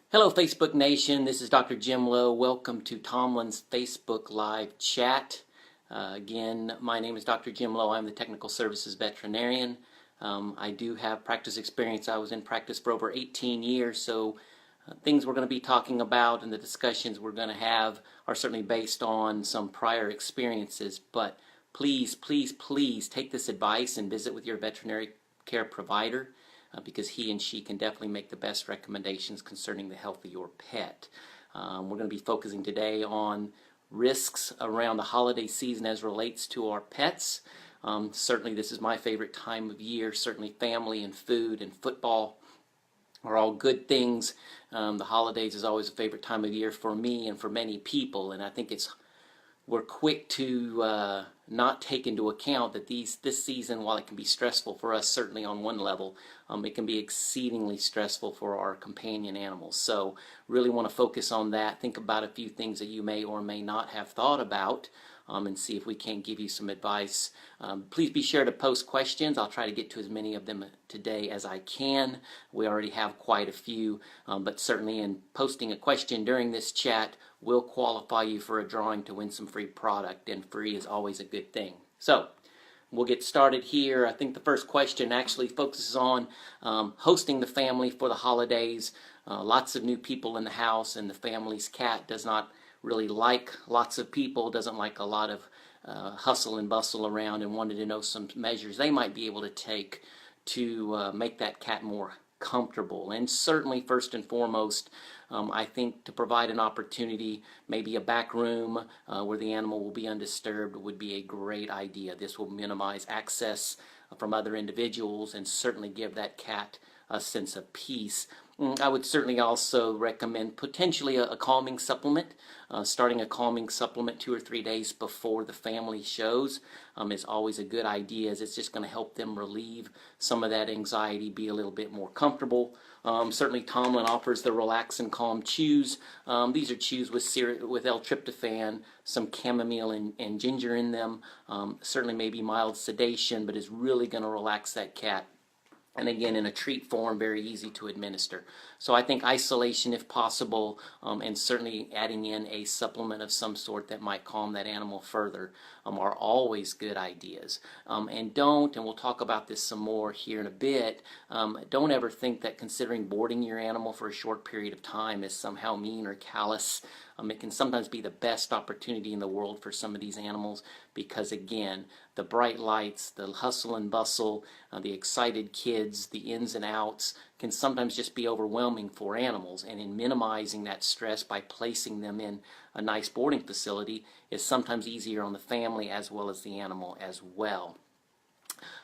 Hello, Facebook Nation. This is Dr. Jim Lowe. Welcome to Tomlyn's Facebook Live chat. Again, my name is Dr. Jim Lowe. I'm the Technical Services Veterinarian. I do have practice experience. I was in practice for over 18 years, so things we're going to be talking about and the discussions we're going to have are certainly based on some prior experiences. But please, please, please take this advice and visit with your veterinary care provider. Because he and she can definitely make the best recommendations concerning the health of your pet. We're going to be focusing today on risks around the holiday season as relates to our pets. Certainly this is my favorite time of year. Certainly family and food and football are all good things. The holidays is always a favorite time of year for me and for many people, and I think we're quick to not take into account that this season, while it can be stressful for us, certainly on one level, it can be exceedingly stressful for our companion animals. So really want to focus on that. Think about a few things that you may or may not have thought about, and see if we can't give you some advice. Please be sure to post questions. I'll try to get to as many of them today as I can. We already have quite a few, but certainly in posting a question during this chat will qualify you for a drawing to win some free product, and free is always a good thing. So we'll get started here. I think the first question actually focuses on hosting the family for the holidays. Lots of new people in the house, and the family's cat does not really like lots of people, doesn't like a lot of hustle and bustle around, and wanted to know some measures they might be able to take to make that cat more comfortable. And certainly first and foremost, I think to provide an opportunity, maybe a back room where the animal will be undisturbed would be a great idea. This will minimize access from other individuals and certainly give that cat a sense of peace. I would certainly also recommend potentially a calming supplement. Starting a calming supplement 2 or 3 days before the family shows is always a good idea, as it's just going to help them relieve some of that anxiety, be a little bit more comfortable. Certainly Tomlyn offers the Relax and Calm Chews. These are chews with L-tryptophan, some chamomile and ginger in them. Certainly maybe mild sedation, but is really going to relax that cat. And again, in a treat form, very easy to administer. So I think isolation if possible, and certainly adding in a supplement of some sort that might calm that animal further are always good ideas. And we'll talk about this some more here in a bit, don't ever think that considering boarding your animal for a short period of time is somehow mean or callous. It can sometimes be the best opportunity in the world for some of these animals because, again, the bright lights, the hustle and bustle, the excited kids, the ins and outs can sometimes just be overwhelming for animals. And in minimizing that stress by placing them in a nice boarding facility is sometimes easier on the family as well as the animal as well.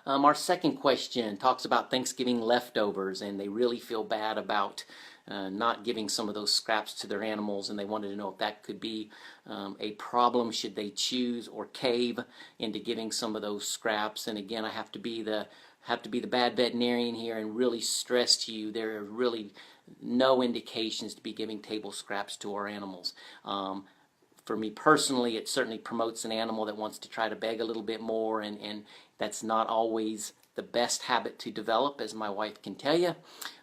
Our second question talks about Thanksgiving leftovers, and they really feel bad about not giving some of those scraps to their animals, and they wanted to know if that could be a problem should they choose or cave into giving some of those scraps. And again, I have to be the bad veterinarian here and really stress to you there are really no indications to be giving table scraps to our animals. For me personally, it certainly promotes an animal that wants to try to beg a little bit more, and that's not always the best habit to develop, as my wife can tell you.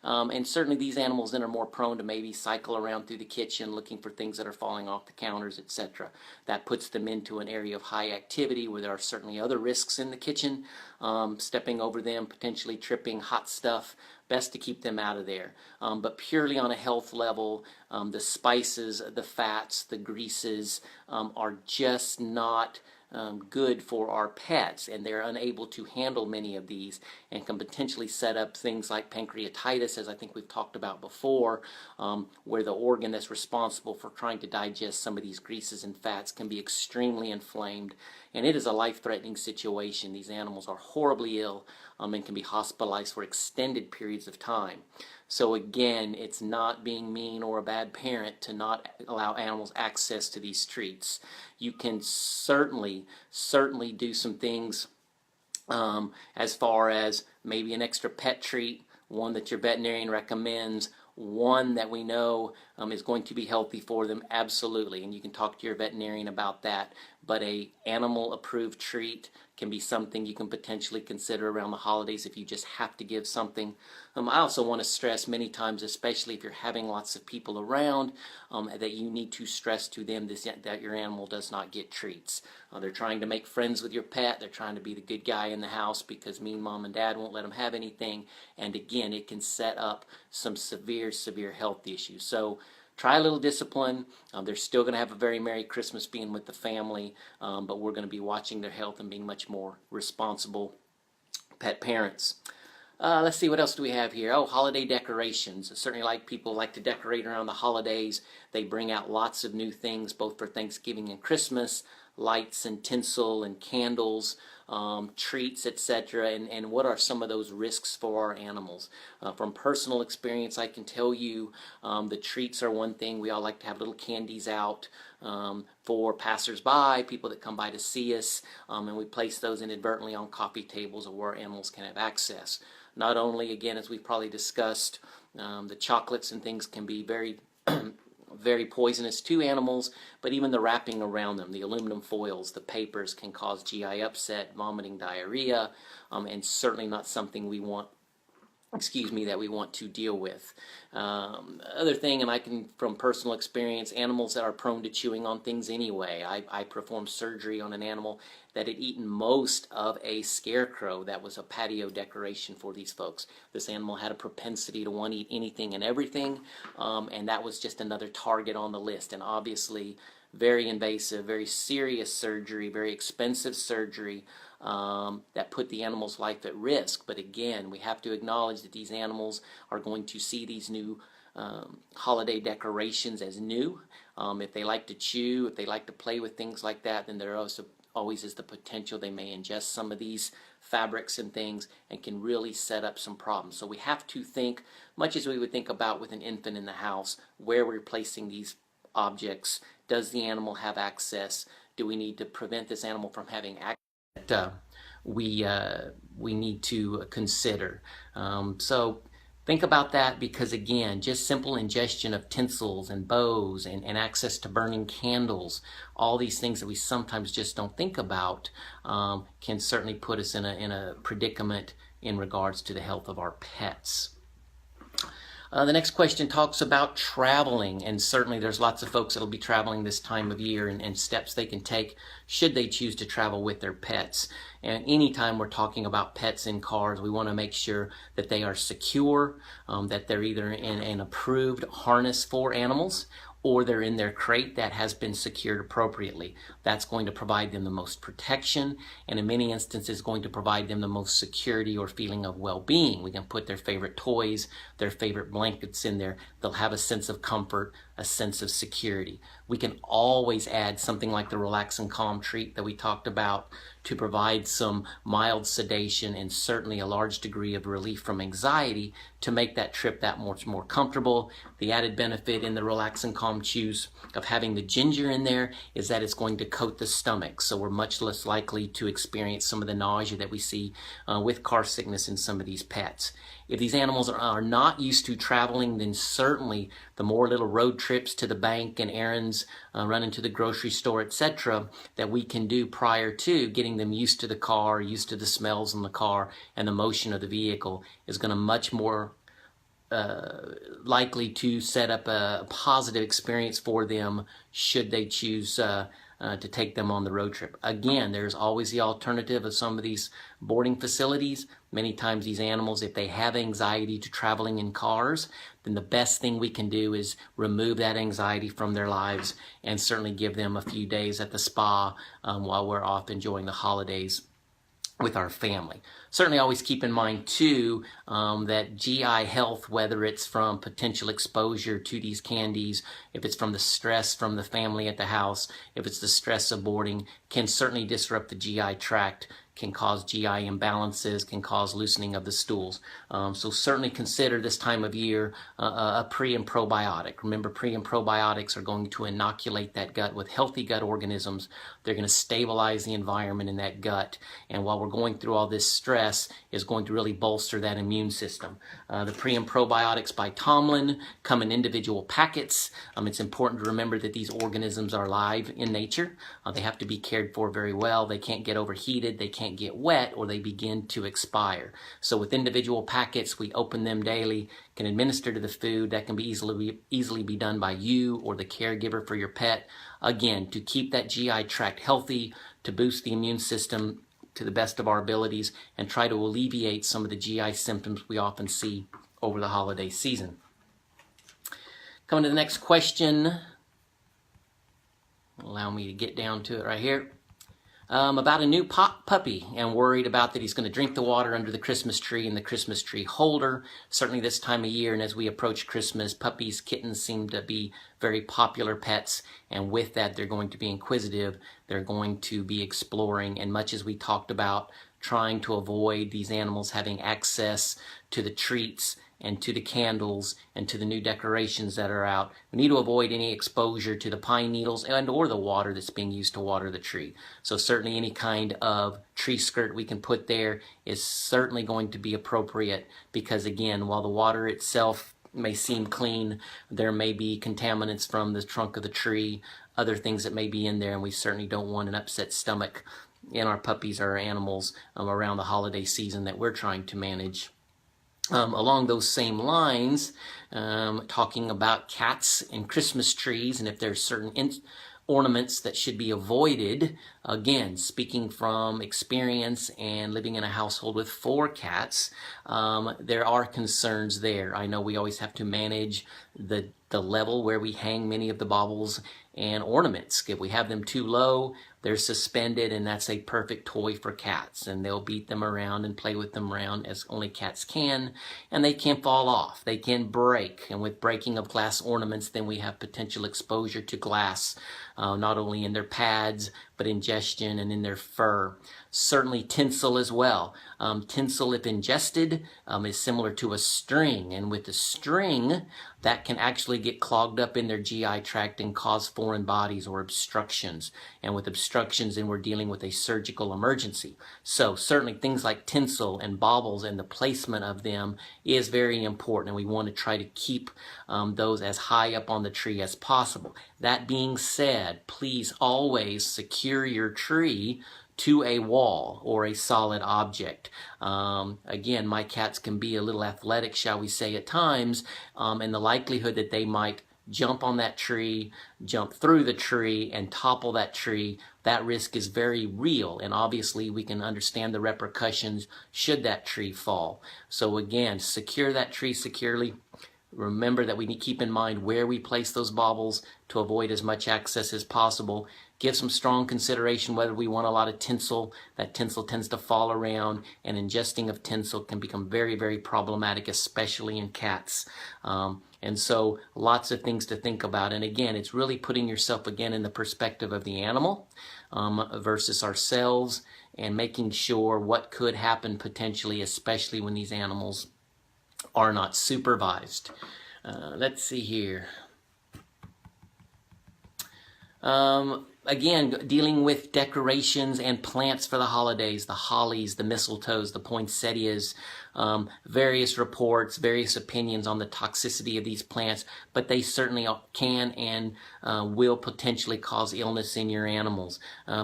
And certainly these animals then are more prone to maybe cycle around through the kitchen looking for things that are falling off the counters, etc. That puts them into an area of high activity where there are certainly other risks in the kitchen, stepping over them, potentially tripping, hot stuff. Best to keep them out of there. But purely on a health level, the spices, the fats, the greases are just not good for our pets, and they're unable to handle many of these and can potentially set up things like pancreatitis, as I think we've talked about before, where the organ that's responsible for trying to digest some of these greases and fats can be extremely inflamed, and it is a life-threatening situation. These animals are horribly ill and can be hospitalized for extended periods of time. So again, it's not being mean or a bad parent to not allow animals access to these treats. You can certainly do some things as far as maybe an extra pet treat, one that your veterinarian recommends, one that we know is going to be healthy for them, absolutely, and you can talk to your veterinarian about that. but a animal approved treat can be something you can potentially consider around the holidays if you just have to give something. I also want to stress many times, especially if you're having lots of people around, that you need to stress to them that your animal does not get treats. They're trying to make friends with your pet. They're trying to be the good guy in the house because mean mom and dad won't let them have anything. And again, it can set up some severe health issues. So try a little discipline. They're still going to have a very Merry Christmas being with the family, but we're going to be watching their health and being much more responsible pet parents. Let's see, what else do we have here? Oh, holiday decorations. Certainly people like to decorate around the holidays. They bring out lots of new things, both for Thanksgiving and Christmas, lights and tinsel and candles, treats, etc. And what are some of those risks for our animals? From personal experience, I can tell you the treats are one thing. We all like to have little candies out for passers-by, people that come by to see us, and we place those inadvertently on coffee tables or where animals can have access. Not only, again, as we've probably discussed, the chocolates and things can be very very poisonous to animals, but even the wrapping around them, the aluminum foils, the papers can cause GI upset, vomiting, diarrhea, and certainly not something we want that we want to deal with. Other thing, and I can, from personal experience, animals that are prone to chewing on things anyway. I performed surgery on an animal that had eaten most of a scarecrow that was a patio decoration for these folks. This animal had a propensity to want to eat anything and everything, and that was just another target on the list. And obviously, very invasive, very serious surgery, very expensive surgery, that put the animal's life at risk. But again, we have to acknowledge that these animals are going to see these new holiday decorations as new. If they like to chew, if they like to play with things like that, then there also always is the potential they may ingest some of these fabrics and things and can really set up some problems. So we have to think, much as we would think about with an infant in the house, where we're placing these objects. Does the animal have access? Do we need to prevent this animal from having access? That we need to consider. So think about that, because again, just simple ingestion of tinsels and bows and access to burning candles, all these things that we sometimes just don't think about, can certainly put us in a predicament in regards to the health of our pets. The next question talks about traveling, and certainly there's lots of folks that will be traveling this time of year, and steps they can take should they choose to travel with their pets. And anytime we're talking about pets in cars, we want to make sure that they are secure, that they're either in an approved harness for animals, or they're in their crate that has been secured appropriately. That's going to provide them the most protection, and in many instances going to provide them the most security or feeling of well-being. We can put their favorite toys, their favorite blankets in there. They'll have a sense of comfort, a sense of security. We can always add something like the Relax and Calm treat that we talked about to provide some mild sedation and certainly a large degree of relief from anxiety to make that trip that much more comfortable. The added benefit in the Relax and Calm chews of having the ginger in there is that it's going to coat the stomach, so we're much less likely to experience some of the nausea that we see with car sickness in some of these pets. If these animals are not used to traveling, then certainly the more little road trips to the bank and errands, running to the grocery store, etc., that we can do prior to getting them used to the car, used to the smells in the car and the motion of the vehicle, is going to much more likely to set up a positive experience for them should they choose to take them on the road trip. Again, there's always the alternative of some of these boarding facilities. Many times these animals, if they have anxiety to traveling in cars, then the best thing we can do is remove that anxiety from their lives and certainly give them a few days at the spa while we're off enjoying the holidays with our family. Certainly always keep in mind too that GI health, whether it's from potential exposure to these candies, if it's from the stress from the family at the house, if it's the stress of boarding, can certainly disrupt the GI tract, can cause GI imbalances, can cause loosening of the stools. So certainly consider this time of year a pre and probiotic. Remember, pre and probiotics are going to inoculate that gut with healthy gut organisms. They're going to stabilize the environment in that gut, and while we're going through all this stress, is going to really bolster that immune system. The pre and probiotics by Tomlyn come in individual packets. It's important to remember that these organisms are live in nature. They have to be cared for very well. They can't get overheated, they can't get wet, or they begin to expire. So with individual packets, we open them daily, can administer to the food. That can be easily be done by you or the caregiver for your pet. Again, to keep that GI tract healthy, to boost the immune system to the best of our abilities, and try to alleviate some of the GI symptoms we often see over the holiday season. Coming to the next question. Allow me to get down to it right here. About a new puppy, and worried about that he's going to drink the water under the Christmas tree and the Christmas tree holder. Certainly this time of year, and as we approach Christmas, puppies, kittens seem to be very popular pets, and with that they're going to be inquisitive, they're going to be exploring, and much as we talked about trying to avoid these animals having access to the treats and to the candles and to the new decorations that are out, we need to avoid any exposure to the pine needles and or the water that's being used to water the tree. So certainly any kind of tree skirt we can put there is certainly going to be appropriate, because again, while the water itself may seem clean, there may be contaminants from the trunk of the tree, other things that may be in there, and we certainly don't want an upset stomach in our puppies or our animals around the holiday season that we're trying to manage. Along those same lines, talking about cats and Christmas trees, and if there's certain ornaments that should be avoided. Again, speaking from experience and living in a household with 4 cats, there are concerns there. I know we always have to manage the level where we hang many of the baubles and ornaments. If we have them too low, they're suspended, and that's a perfect toy for cats, and they'll beat them around and play with them around as only cats can, and they can fall off, they can break, and with breaking of glass ornaments, then we have potential exposure to glass, not only in their pads, but ingestion and in their fur. Certainly tinsel as well. Tinsel, if ingested, is similar to a string, and with a string, that can actually get clogged up in their GI tract and cause foreign bodies or obstructions. And with obstructions, then we're dealing with a surgical emergency. So certainly things like tinsel and baubles and the placement of them is very important, and we want to try to keep those as high up on the tree as possible. That being said, please always secure your tree to a wall or a solid object. Again, my cats can be a little athletic, shall we say, at times, and the likelihood that they might jump on that tree, jump through the tree, and topple that tree, that risk is very real, and obviously we can understand the repercussions should that tree fall. So again, secure that tree securely. Remember that we need to keep in mind where we place those baubles to avoid as much access as possible. Give some strong consideration whether we want a lot of tinsel. That tinsel tends to fall around, and ingesting of tinsel can become very, very problematic, especially in cats. And so lots of things to think about. And again, it's really putting yourself again in the perspective of the animal versus ourselves, and making sure what could happen potentially, especially when these animals are not supervised. Let's see here. Again, dealing with decorations and plants for the holidays, the hollies, the mistletoes, the poinsettias, various reports, various opinions on the toxicity of these plants, but they certainly can and will potentially cause illness in your animals.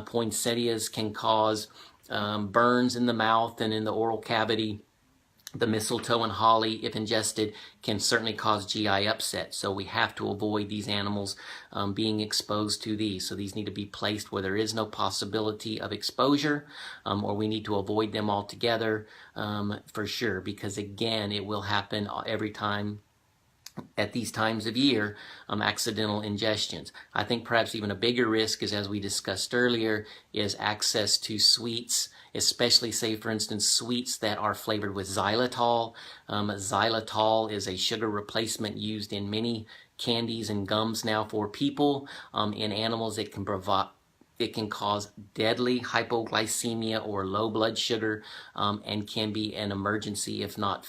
Poinsettias can cause burns in the mouth and in the oral cavity. The mistletoe and holly, if ingested, can certainly cause GI upset. So we have to avoid these animals being exposed to these. So these need to be placed where there is no possibility of exposure, or we need to avoid them altogether for sure, because again, it will happen every time at these times of year, accidental ingestions. I think perhaps even a bigger risk is, as we discussed earlier, is access to sweets, especially, say, for instance, sweets that are flavored with xylitol. Xylitol is a sugar replacement used in many candies and gums now for people. In animals, it can It can cause deadly hypoglycemia or low blood sugar, and can be an emergency if not,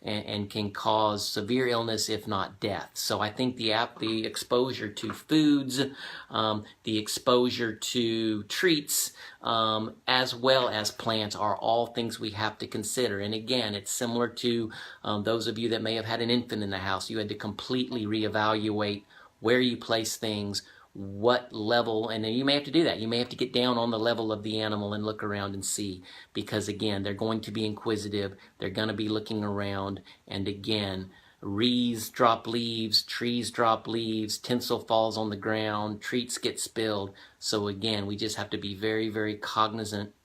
and can cause severe illness if not death. So I think the exposure to foods, the exposure to treats, as well as plants are all things we have to consider. And again, it's similar to those of you that may have had an infant in the house. You had to completely reevaluate where you place things, what level, and then you may have to do that. You may have to get down on the level of the animal and look around and see, because again, they're going to be inquisitive, they're going to be looking around, and again, reeds drop leaves, trees drop leaves, tinsel falls on the ground, treats get spilled. So again, we just have to be very, very cognizant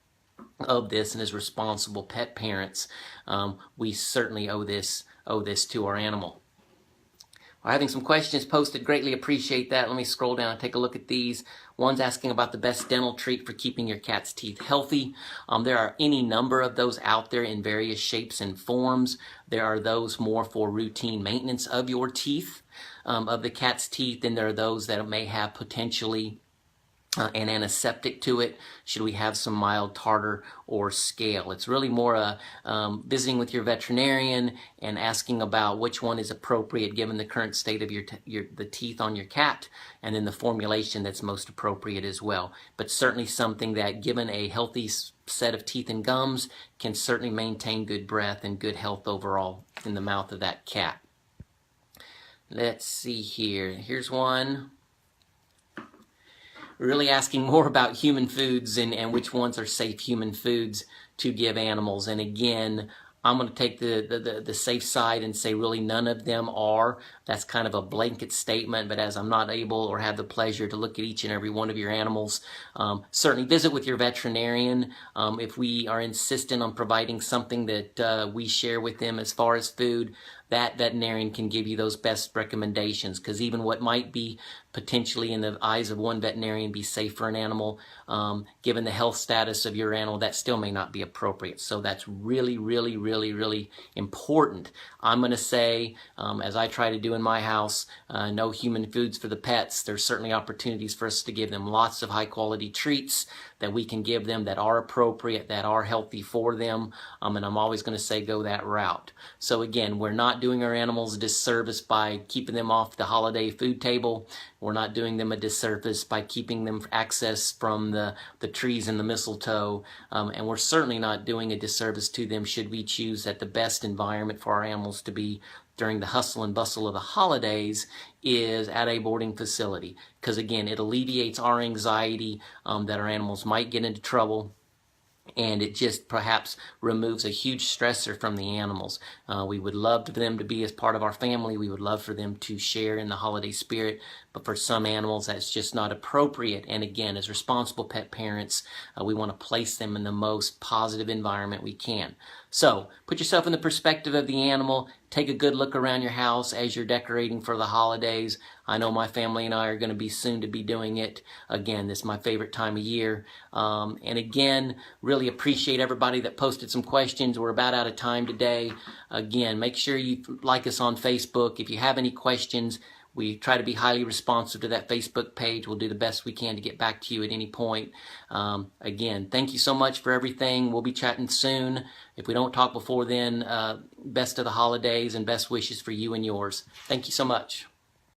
of this, and as responsible pet parents, we certainly owe this to our animal. We're having some questions posted. Greatly appreciate that. Let me scroll down and take a look at these. One's asking about the best dental treat for keeping your cat's teeth healthy. There are any number of those out there in various shapes and forms. There are those more for routine maintenance of your teeth, of the cat's teeth, and there are those that may have potentially an antiseptic to it, should we have some mild tartar or scale. It's really more visiting with your veterinarian and asking about which one is appropriate given the current state of the teeth on your cat, and then the formulation that's most appropriate as well. But certainly something that, given a healthy set of teeth and gums, can certainly maintain good breath and good health overall in the mouth of that cat. Let's see here. Here's one. Really asking more about human foods and which ones are safe human foods to give animals. And again, I'm going to take the safe side and say really none of them are. That's kind of a blanket statement, but as I'm not able or have the pleasure to look at each and every one of your animals, certainly visit with your veterinarian. If we are insistent on providing something that we share with them as far as food, that veterinarian can give you those best recommendations, because even what might be potentially in the eyes of one veterinarian be safe for an animal, given the health status of your animal, that still may not be appropriate. So that's really, really, really, really important. I'm going to say, as I try to do in my house, no human foods for the pets. There's certainly opportunities for us to give them lots of high quality treats that we can give them that are appropriate, that are healthy for them, and I'm always going to say go that route. So again, we're not doing our animals a disservice by keeping them off the holiday food table. We're not doing them a disservice by keeping them access from the trees and the mistletoe, and we're certainly not doing a disservice to them should we choose that the best environment for our animals to be during the hustle and bustle of the holidays is at a boarding facility, because again, it alleviates our anxiety that our animals might get into trouble, and it just perhaps removes a huge stressor from the animals. We would love for them to be as part of our family. We would love for them to share in the holiday spirit, but for some animals that's just not appropriate. And again, as responsible pet parents, we want to place them in the most positive environment we can. So put yourself in the perspective of the animal. Take a good look around your house as you're decorating for the holidays. I know my family and I are going to be soon to be doing it. Again, this is my favorite time of year. And again, really appreciate everybody that posted some questions. We're about out of time today. Again, make sure you like us on Facebook. If you have any questions, we try to be highly responsive to that Facebook page. We'll do the best we can to get back to you at any point. Again, thank you so much for everything. We'll be chatting soon. If we don't talk before then, best of the holidays and best wishes for you and yours. Thank you so much.